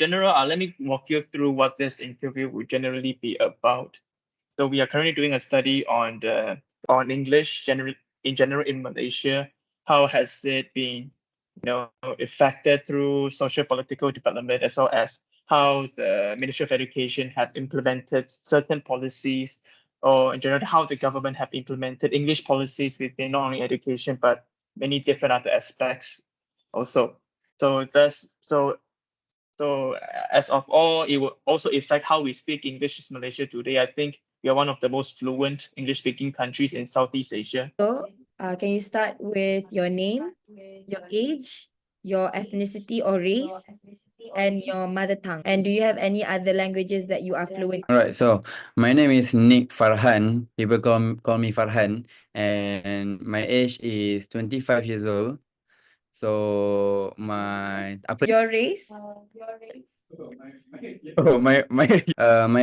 general, let me walk you through what this interview would generally be about. So we are currently doing a study on English in general in Malaysia. How has it been, affected through social political development, as well as how the Ministry of Education have implemented certain policies, or in general how the government have implemented English policies within not only education but many different other aspects also. So thus, so as of all, it will also affect how we speak English in Malaysia today. I think we are one of the most fluent English-speaking countries in Southeast Asia. So, can you start with your name, your age, your ethnicity or race, and your mother tongue? And do you have any other languages that you are fluent? All right, so my name is Nick Farhan. People call me Farhan, and my age is 25 years old. So Your race? my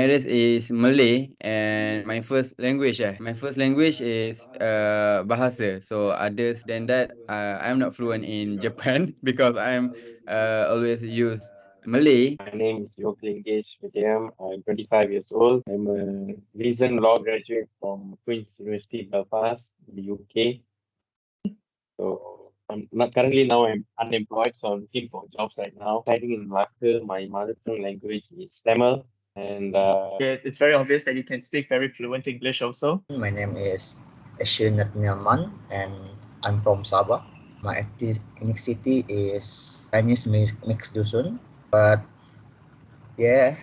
race is Malay, and my first language is Bahasa. So others than that, I'm not fluent in Japan because I'm always use Malay. My name is Yogesh Vijayam. I'm 25 years old. I'm a recent law graduate from Queen's University, Belfast, the UK. So I'm unemployed, so I'm looking for jobs right now. Studying in Malacca, my mother tongue language is Tamil, and It's very obvious that you can speak very fluent English also. My name is Asean, and I'm from Sabah. My ethnicity is Chinese mixed Dusun, but yeah,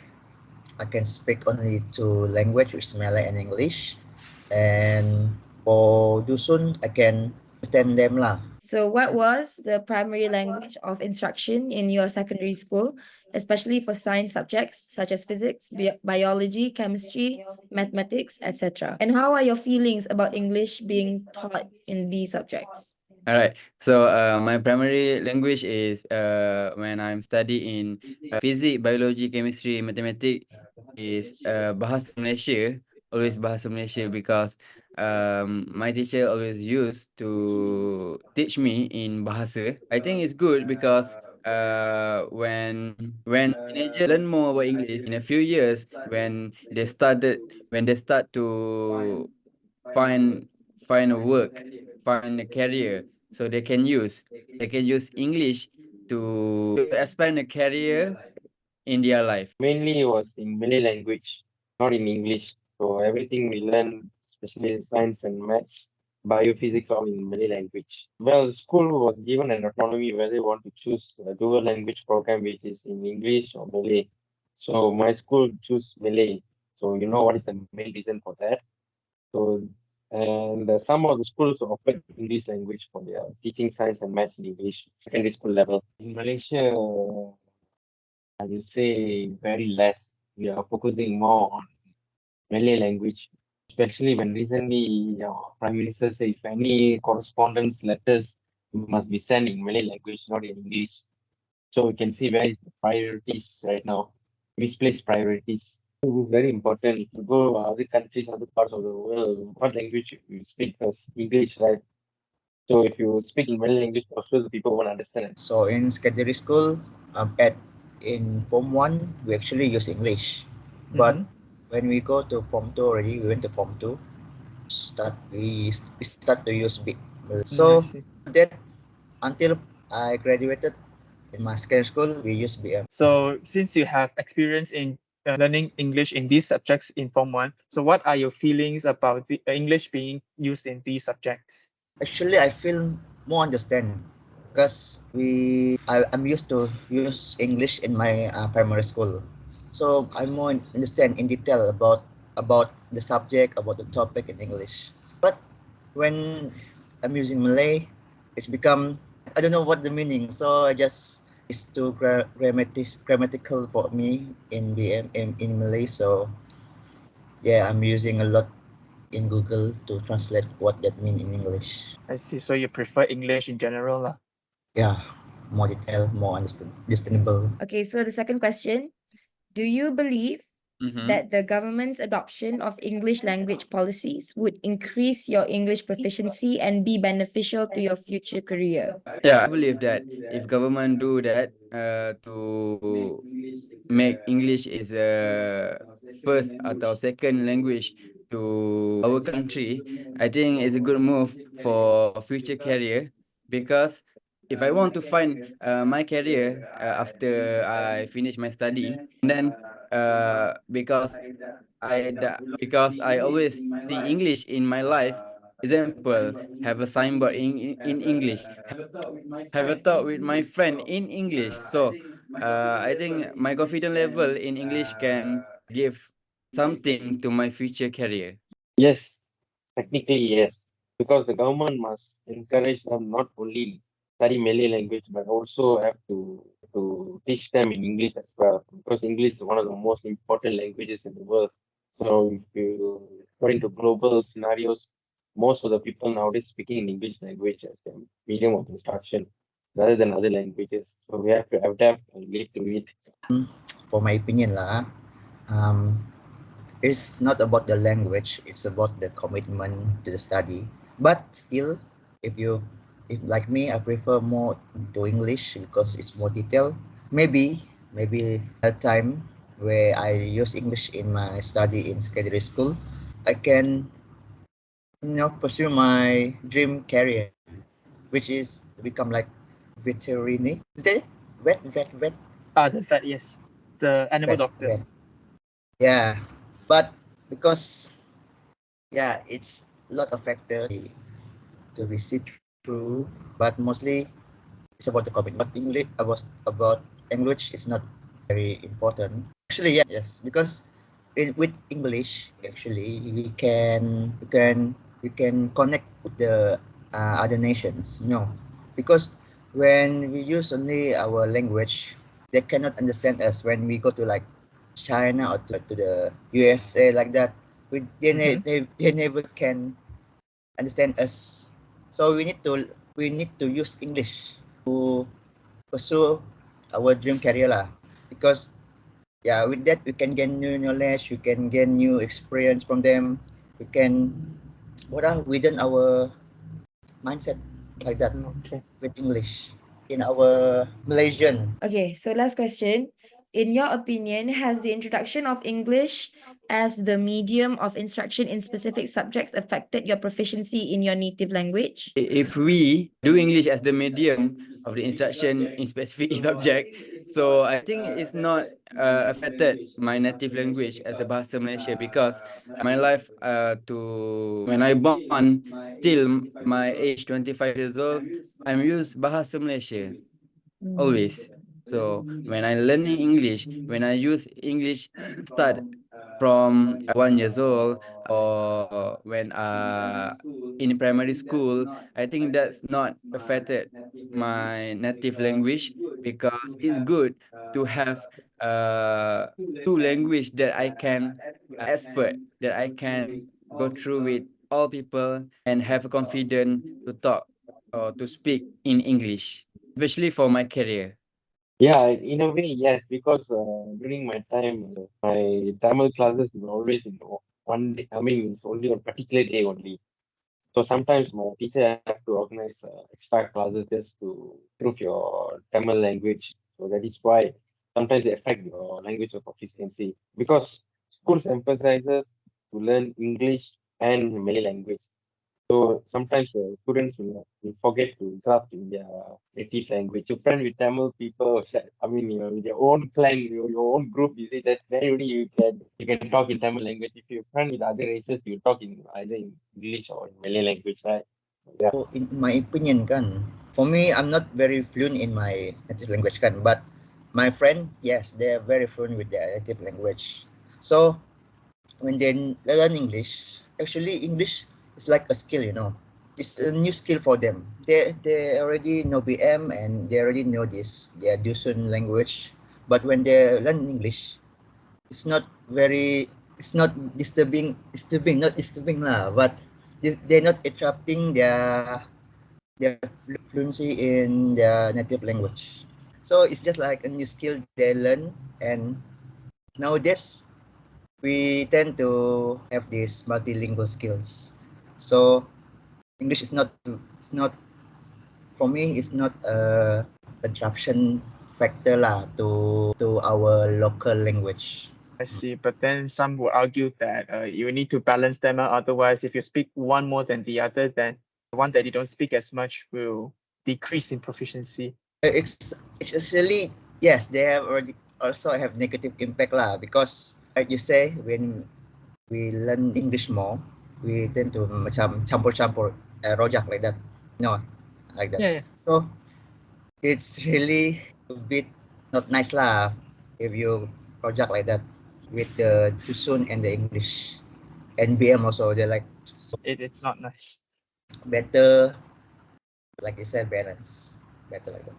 I can speak only two languages, which is Malay and English. And for Dusun, I can understand them lah. So, what was the primary language of instruction in your secondary school, especially for science subjects such as physics, biology, chemistry, mathematics, etc.? And how are your feelings about English being taught in these subjects? All right. So my primary language is when I'm studying physics, biology, chemistry, mathematics is Bahasa Malaysia. Always Bahasa Malaysia because my teacher always used to teach me in Bahasa. I think it's good because when teenagers learn more about English in a few years when they start to find a work, find a career, so they can use English to expand a career in their life. mainly it was in Malay language, not in English. So everything we learn, especially science and maths, biophysics, all in Malay language. Well, school was given an autonomy whether they want to choose a dual language program, which is in English or Malay. So my school choose Malay. So you know what is the main reason for that? So and some of the schools offer English language for their teaching science and maths in English secondary school level. In Malaysia, I will say very less. We are focusing more on Malay language, especially when recently our Prime Minister said if any correspondence letters must be sent in Malay language, not in English. So we can see where is the priorities right now, misplaced priorities. It is very important. If you go to other countries, other parts of the world, what language you speak first? English, right? So if you speak in Malay language, for sure the people won't understand it. So in secondary school, in Form 1, we actually use English. But when we go to Form 2 already, we went to Form 2, we start to use Malay. So that until I graduated in my secondary school, we use BM. So since you have experience in learning English in these subjects in Form 1, so what are your feelings about the English being used in these subjects? Actually, I feel more understand because I'm used to use English in my primary school, so I more understand in detail about the subject, about the topic in English. But when I'm using Malay, it's become, I don't know what the meaning, so I just it's too grammatical for me in in Malay. So yeah, I'm using a lot in Google to translate what that mean in English. I see. So you prefer English in general, lah? Yeah, more detailed, more understandable. Okay, so the second question, do you believe that the government's adoption of English language policies would increase your English proficiency and be beneficial to your future career? Yeah, I believe that if government do that to make English is a first atau second language to our country, I think it's a good move for future career, because if I want to find my career after I finish my study, and then because I always see English in my life. Example, have a signboard in English, have a talk with my friend in English. So I think my confidence level in English can give something to my future career. Yes, technically yes, because the government must encourage them not only study Malay language but also have to teach them in English as well, because English is one of the most important languages in the world. So if you according to global scenarios, most of the people nowadays speaking in English language as their medium of instruction rather than other languages. So we have to adapt and relate to it. For my opinion lah, um, it's not about the language, it's about the commitment to the study. But still, if like me, I prefer more to English because it's more detailed. Maybe a time where I use English in my study in secondary school, I can pursue my dream career, which is become like veterinary. Is that it? Vet, The vet, yes. The animal doctor. vet. Yeah, but because it's a lot of factor to be see through, but mostly it's about the commitment. But about language is not very important. Actually, yes, because with English, actually we can connect with the other nations. Because when we use only our language, they cannot understand us when we go to like China or to the USA like that. They never can understand us. So we need to use English to pursue our dream career lah. Because with that we can gain new knowledge, we can gain new experience from them. We can within our mindset like that Okay. with English in our Malaysian. Okay, so last question. In your opinion, has the introduction of English as the medium of instruction in specific subjects affected your proficiency in your native language? If we do English as the medium of the instruction in specific subject, so I think it's not affected my native language as a Bahasa Malaysia, because my life to when I born till my age 25 years old, I'm use Bahasa Malaysia always. So when I learning English, when I use English, start from 1 years old, or when in primary school, I think that's not affected my native language, because it's good to have two language that I can expert, that I can go through with all people and have a confidence to talk or to speak in English, especially for my career. Yeah, in a way, yes, because during my time, my Tamil classes were always in one day. I mean, it's only on particular day only. So sometimes my teacher have to organize extra classes just to improve your Tamil language. So that is why sometimes it affect your language of proficiency, because schools emphasizes to learn English and Malay language. So sometimes students will forget to grasp in their native language. You friend with Tamil people, I mean, with your own clan, your own group, you say that then only you can talk in Tamil language. If you friend with other races, you talk in either in English or in Malay language, right? Yeah. So in my opinion for me, I'm not very fluent in my native language but my friend, yes, they are very fluent with their native language. So when they learn English, actually English is like a skill. It's a new skill for them. They already know BM and they already know their Dusun language. But when they learn English, it's not very it's not disturbing, not disturbing lah, but they're not interrupting their fluency in their native language. So it's just like a new skill they learn, and nowadays we tend to have these multilingual skills. So English is not for me, it's not a disruption factor lah to our local language. I see. But then some will argue that you need to balance them out. Otherwise, if you speak one more than the other, then the one that you don't speak as much will decrease in proficiency. It's actually, yes, they have already also have negative impact lah, because like you say, when we learn English more, we tend to macam campur-campur, rojak like that, like that. Yeah. So it's really a bit not nice lah if you project like that with the Dusun and the English and BM also. They're like, so It's not nice. better, like you said, balance, better like that.